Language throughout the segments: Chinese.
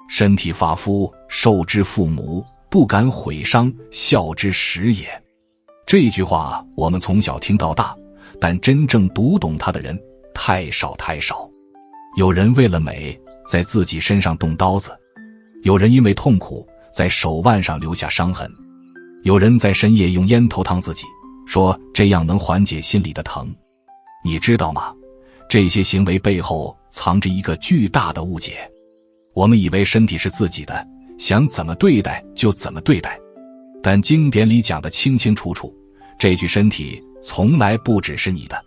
身体发肤，受之父母，不敢毁伤，孝之始也。这句话我们从小听到大，但真正读懂它的人太少太少。有人为了美在自己身上动刀子，有人因为痛苦在手腕上留下伤痕，有人在深夜用烟头烫自己，说这样能缓解心里的疼。你知道吗？这些行为背后藏着一个巨大的误解。我们以为身体是自己的，想怎么对待就怎么对待，但经典里讲得清清楚楚，这具身体从来不只是你的。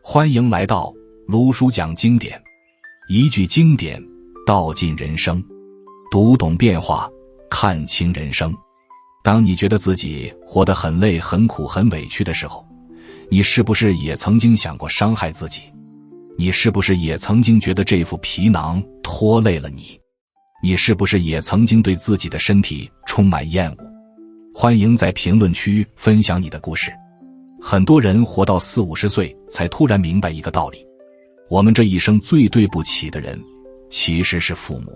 欢迎来到卢叔讲经典，一句经典道尽人生，读懂变化，看清人生。当你觉得自己活得很累、很苦、很委屈的时候，你是不是也曾经想过伤害自己？你是不是也曾经觉得这副皮囊拖累了你？你是不是也曾经对自己的身体充满厌恶？欢迎在评论区分享你的故事。很多人活到40-50岁才突然明白一个道理，我们这一生最对不起的人其实是父母。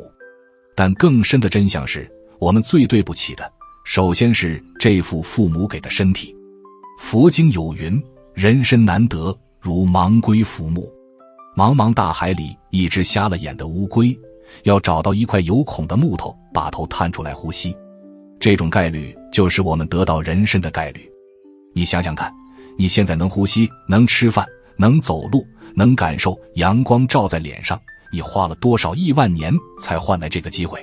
但更深的真相是，我们最对不起的首先是这副父母给的身体。佛经有云，人身难得如盲龟浮木。茫茫大海里，一只瞎了眼的乌龟要找到一块有孔的木头，把头探出来呼吸，这种概率就是我们得到人身的概率。你想想看，你现在能呼吸，能吃饭，能走路，能感受阳光照在脸上，你花了多少亿万年才换来这个机会？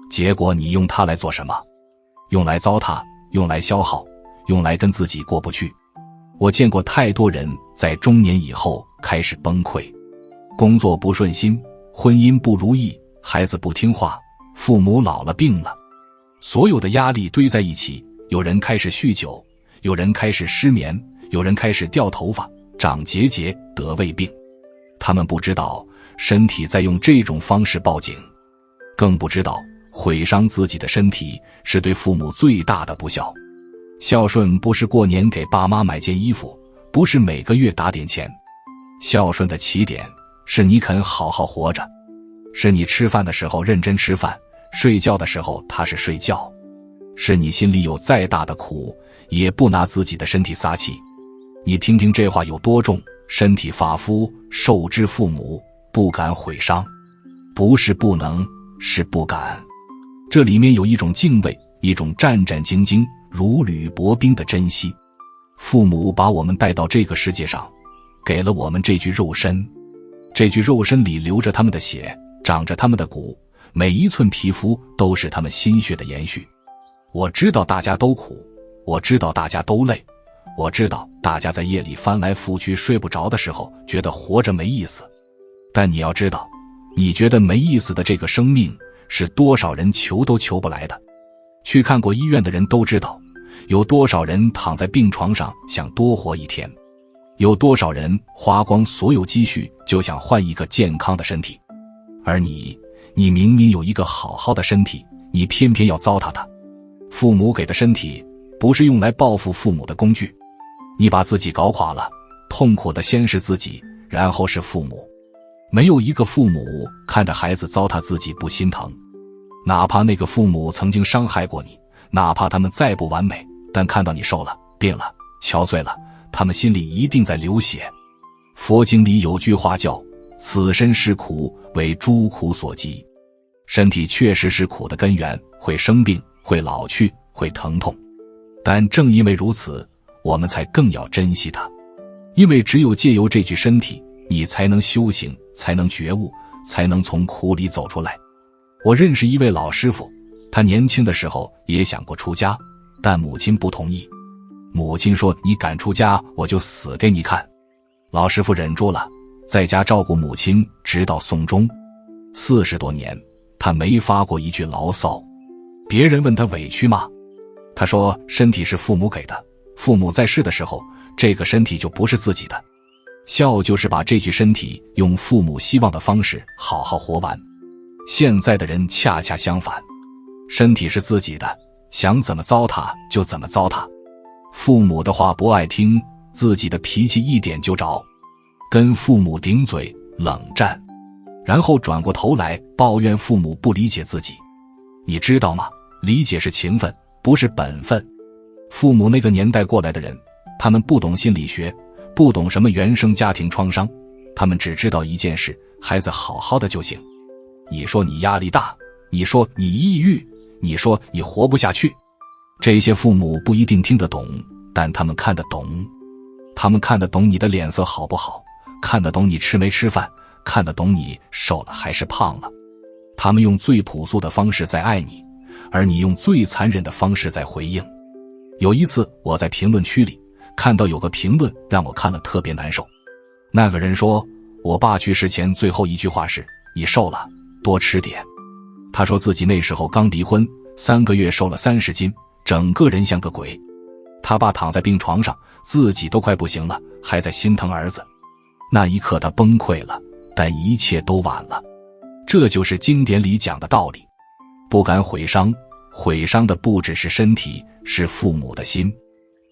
结果你用它来做什么？用来糟蹋，用来消耗，用来跟自己过不去。我见过太多人在中年以后开始崩溃，工作不顺心，婚姻不如意，孩子不听话，父母老了病了，所有的压力堆在一起，有人开始酗酒，有人开始失眠，有人开始掉头发，长结节，得胃病。他们不知道身体在用这种方式报警，更不知道毁伤自己的身体是对父母最大的不孝。孝顺不是过年给爸妈买件衣服，不是每个月打点钱，孝顺的起点是你肯好好活着，是你吃饭的时候认真吃饭，睡觉的时候踏实睡觉，是你心里有再大的苦也不拿自己的身体撒气。你听听这话有多重，身体发肤，受之父母，不敢毁伤。不是不能，是不敢。这里面有一种敬畏，一种战战兢兢如履薄冰的珍惜。父母把我们带到这个世界上，给了我们这具肉身，这具肉身里流着他们的血，长着他们的骨，每一寸皮肤都是他们心血的延续。我知道大家都苦，我知道大家都累，我知道大家在夜里翻来覆去睡不着的时候觉得活着没意思。但你要知道，你觉得没意思的这个生命是多少人求都求不来的。去看过医院的人都知道，有多少人躺在病床上想多活一天，有多少人花光所有积蓄就想换一个健康的身体。而你明明有一个好好的身体，你偏偏要糟蹋它。父母给的身体不是用来报复父母的工具，你把自己搞垮了，痛苦的先是自己，然后是父母。没有一个父母看着孩子糟蹋自己不心疼，哪怕那个父母曾经伤害过你，哪怕他们再不完美，但看到你瘦了，病了，憔悴了，他们心里一定在流血。佛经里有句话叫此身是苦，为诸苦所集。身体确实是苦的根源，会生病，会老去，会疼痛。但正因为如此，我们才更要珍惜它。因为只有借由这具身体，你才能修行，才能觉悟，才能从苦里走出来。我认识一位老师傅，他年轻的时候也想过出家，但母亲不同意。母亲说，你敢出家，我就死给你看。老师傅忍住了，在家照顾母亲，直到送终。40多年，他没发过一句牢骚。别人问他委屈吗？他说，身体是父母给的，父母在世的时候，这个身体就不是自己的。孝就是把这具身体用父母希望的方式好好活完。现在的人恰恰相反，身体是自己的，想怎么糟蹋就怎么糟蹋。父母的话不爱听，自己的脾气一点就着，跟父母顶嘴冷战。然后转过头来抱怨父母不理解自己。你知道吗？理解是情分，不是本分。父母那个年代过来的人，他们不懂心理学，不懂什么原生家庭创伤，他们只知道一件事，孩子好好的就行。你说你压力大，你说你抑郁，你说你活不下去，这些父母不一定听得懂，但他们看得懂。他们看得懂你的脸色好不好，看得懂你吃没吃饭，看得懂你瘦了还是胖了。他们用最朴素的方式在爱你，而你用最残忍的方式在回应。有一次我在评论区里看到有个评论让我看了特别难受。那个人说，我爸去世前最后一句话是，你瘦了，多吃点。他说自己那时候刚离婚，3个月瘦了30斤，整个人像个鬼。他爸躺在病床上，自己都快不行了，还在心疼儿子。那一刻他崩溃了，但一切都晚了。这就是经典里讲的道理。不敢毁伤，毁伤的不只是身体，是父母的心。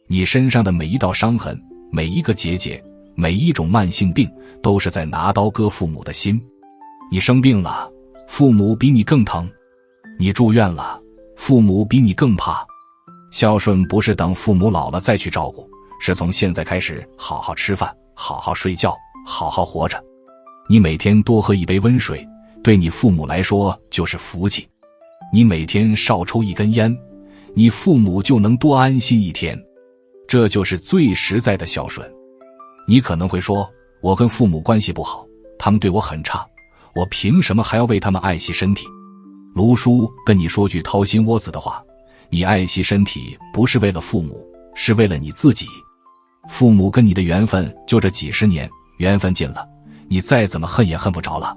你身上的每一道伤痕，每一个结节，每一种慢性病，都是在拿刀割父母的心。你生病了，父母比你更疼；你住院了，父母比你更怕。孝顺不是等父母老了再去照顾，是从现在开始好好吃饭，好好睡觉，好好活着。你每天多喝一杯温水，对你父母来说就是福气。你每天少抽一根烟，你父母就能多安心一天。这就是最实在的孝顺。你可能会说，我跟父母关系不好，他们对我很差，我凭什么还要为他们爱惜身体？卢叔跟你说句掏心窝子的话，你爱惜身体不是为了父母，是为了你自己。父母跟你的缘分就这几十年，缘分尽了，你再怎么恨也恨不着了。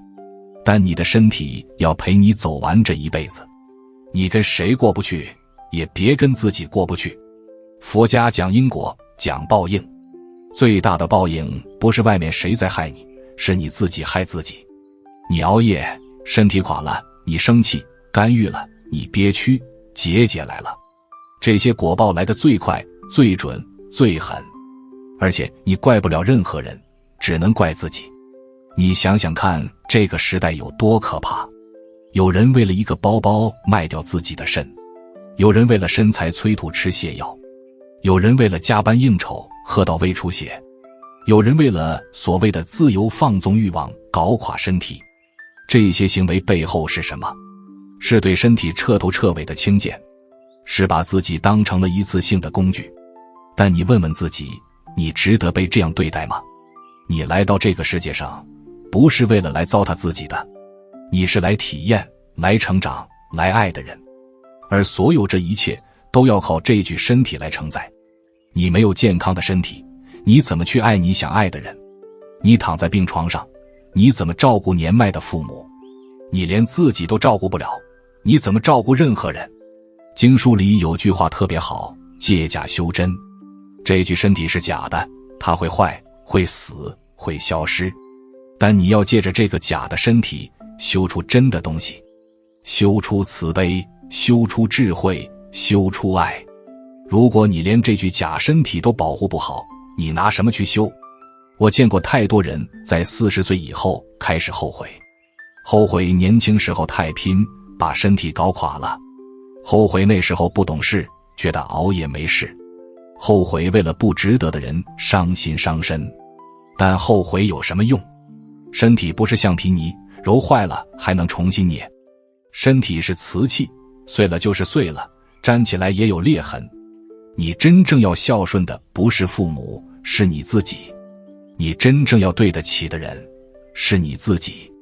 但你的身体要陪你走完这一辈子，你跟谁过不去，也别跟自己过不去。佛家讲因果，讲报应，最大的报应不是外面谁在害你，是你自己害自己。你熬夜，身体垮了，你生气，干预了，你憋屈，结节来了，这些果报来得最快，最准，最狠。而且你怪不了任何人，只能怪自己。你想想看，这个时代有多可怕。有人为了一个包包卖掉自己的肾，有人为了身材催吐吃泻药，有人为了加班应酬喝到胃出血，有人为了所谓的自由放纵欲望搞垮身体。这些行为背后是什么？是对身体彻头彻尾的轻贱，是把自己当成了一次性的工具。但你问问自己，你值得被这样对待吗？你来到这个世界上，不是为了来糟蹋自己的，你是来体验、来成长、来爱的人。而所有这一切都要靠这具身体来承载。你没有健康的身体，你怎么去爱你想爱的人？你躺在病床上，你怎么照顾年迈的父母？你连自己都照顾不了，你怎么照顾任何人？经书里有句话特别好，借假修真。这具身体是假的，它会坏，会死，会消失。但你要借着这个假的身体修出真的东西，修出慈悲，修出智慧，修出爱。如果你连这具假身体都保护不好，你拿什么去修？我见过太多人在40岁以后开始后悔，后悔年轻时候太拼，把身体搞垮了，后悔那时候不懂事，觉得熬夜没事，后悔为了不值得的人伤心伤身。但后悔有什么用？身体不是橡皮泥，揉坏了还能重新捏。身体是瓷器，碎了就是碎了，粘起来也有裂痕。你真正要孝顺的不是父母，是你自己。你真正要对得起的人是你自己。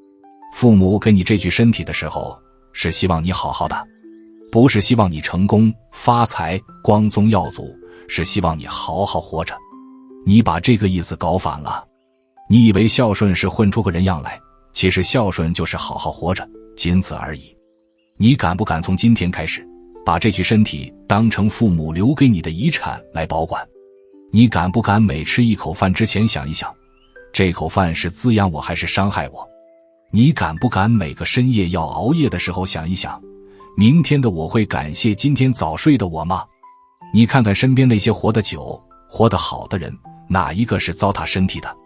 父母给你这具身体的时候，是希望你好好的，不是希望你成功发财光宗耀祖，是希望你好好活着。你把这个意思搞反了。你以为孝顺是混出个人样来，其实孝顺就是好好活着，仅此而已。你敢不敢从今天开始，把这具身体当成父母留给你的遗产来保管？你敢不敢每吃一口饭之前想一想，这口饭是滋养我还是伤害我？你敢不敢每个深夜要熬夜的时候想一想，明天的我会感谢今天早睡的我吗？你看看身边那些活得久、活得好的人，哪一个是糟蹋身体的？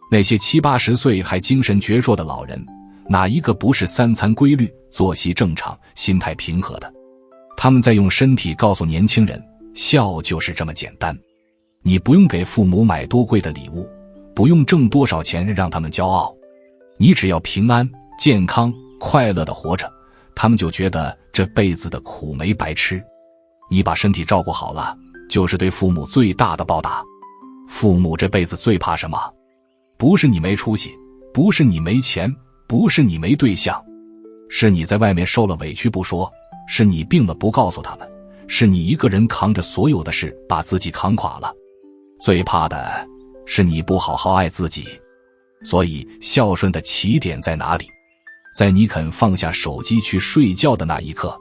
那些70、80岁还精神矍铄的老人，哪一个不是三餐规律、作息正常、心态平和的？他们在用身体告诉年轻人，孝就是这么简单。你不用给父母买多贵的礼物，不用挣多少钱让他们骄傲，你只要平安、健康、快乐地活着，他们就觉得这辈子的苦没白吃。你把身体照顾好了，就是对父母最大的报答。父母这辈子最怕什么？不是你没出息，不是你没钱，不是你没对象，是你在外面受了委屈不说，是你病了不告诉他们，是你一个人扛着所有的事把自己扛垮了。最怕的是你不好好爱自己。所以孝顺的起点在哪里？在你肯放下手机去睡觉的那一刻，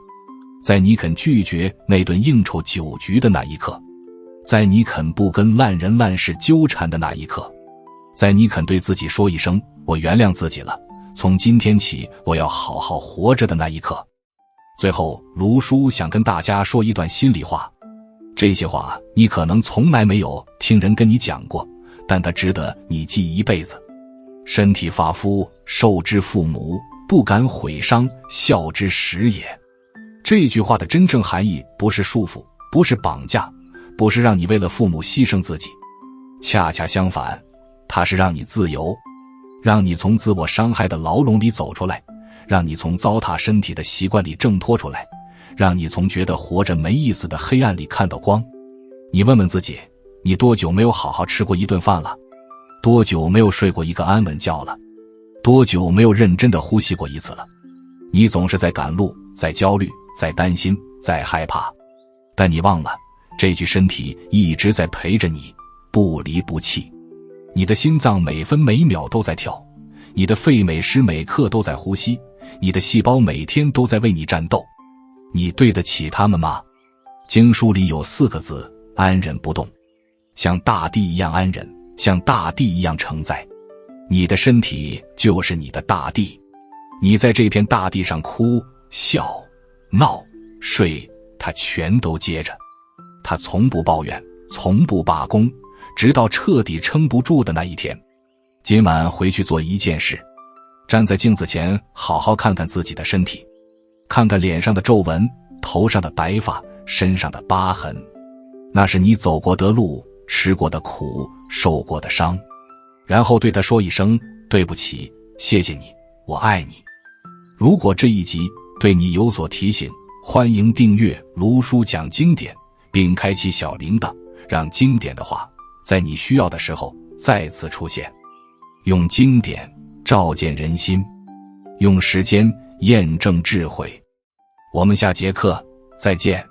在你肯拒绝那顿应酬酒局的那一刻，在你肯不跟烂人烂事纠缠的那一刻，在你肯对自己说一声我原谅自己了，从今天起我要好好活着的那一刻。最后，卢叔想跟大家说一段心里话，这些话你可能从来没有听人跟你讲过，但它值得你记一辈子。身体发肤，受之父母，不敢毁伤，孝之始也。这句话的真正含义不是束缚，不是绑架，不是让你为了父母牺牲自己，恰恰相反，它是让你自由，让你从自我伤害的牢笼里走出来，让你从糟蹋身体的习惯里挣脱出来，让你从觉得活着没意思的黑暗里看到光。你问问自己，你多久没有好好吃过一顿饭了？多久没有睡过一个安稳觉了？多久没有认真的呼吸过一次了？你总是在赶路，在焦虑，在担心，在害怕，但你忘了，这具身体一直在陪着你，不离不弃。你的心脏每分每秒都在跳，你的肺每时每刻都在呼吸，你的细胞每天都在为你战斗。你对得起他们吗？经书里有4个字，安忍不动，像大地一样安忍，像大地一样承载。你的身体就是你的大地，你在这片大地上哭、笑、闹、睡，它全都接着。它从不抱怨，从不罢工，直到彻底撑不住的那一天。今晚回去做一件事，站在镜子前好好看看自己的身体，看看脸上的皱纹，头上的白发，身上的疤痕，那是你走过的路，吃过的苦，受过的伤。然后对他说一声对不起，谢谢你，我爱你。如果这一集对你有所提醒，欢迎订阅卢叔讲经典，并开启小铃铛，让经典的话在你需要的时候再次出现。用经典照见人心，用时间验证智慧。我们下节课再见。